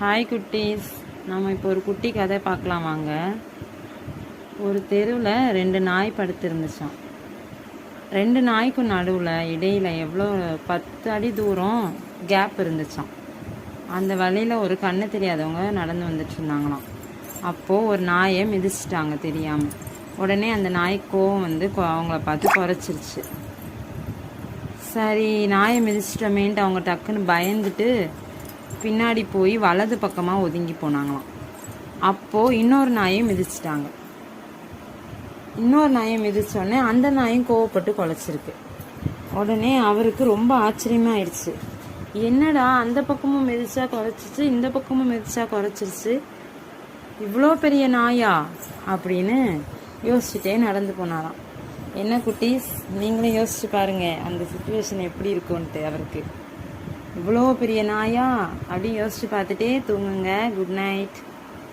Hi குட்டீஸ், நம்ம இப்போ ஒரு குட்டி கதை பார்க்கலாம் வாங்க. ஒரு தெருவில் 2 நாய் படுத்திருந்துச்சான். 2 நாய்க்கும் நடுவில் இடையில் எவ்வளோ 10 அடி தூரம் கேப் இருந்துச்சான். அந்த வழியில் ஒரு கண்ணு தெரியாதவங்க நடந்து வந்துட்டு இருந்தாங்களாம். அப்போது ஒரு நாயை மிதிச்சிட்டாங்க தெரியாமல். உடனே அந்த நாய் கோவம் வந்து அவங்கள பார்த்து குறைச்சிருச்சு. சரி, நாயை மிதிச்சிட்டோமேன்ட்டு அவங்க டக்குன்னு பயந்துட்டு பின்னாடி போய் வலது பக்கமாக ஒதுங்கி போனாங்களாம். அப்போது இன்னொரு நாயை மிதிச்சிட்டாங்க. இன்னொரு நாயை மிதித்தோடனே அந்த நாயும் கோவப்பட்டு குலைச்சிருக்கு. உடனே அவருக்கு ரொம்ப ஆச்சரியமாயிடுச்சு. என்னடா, அந்த பக்கமும் மிதிச்சா குறைச்சிச்சு, இந்த பக்கமும் மிதிச்சா குறைச்சிருச்சு, இவ்வளோ பெரிய நாயா அப்படின்னு யோசிச்சுட்டே நடந்து போனாராம். என்ன குட்டீஸ், நீங்களும் யோசிச்சு பாருங்க அந்த சுச்சுவேஷன் எப்படி இருக்கும்ன்ட்டு. அவருக்கு இவ்வளோ பெரிய நாயா அப்படின்னு யோசிச்சு பார்த்துட்டே தூங்குங்க. Good night.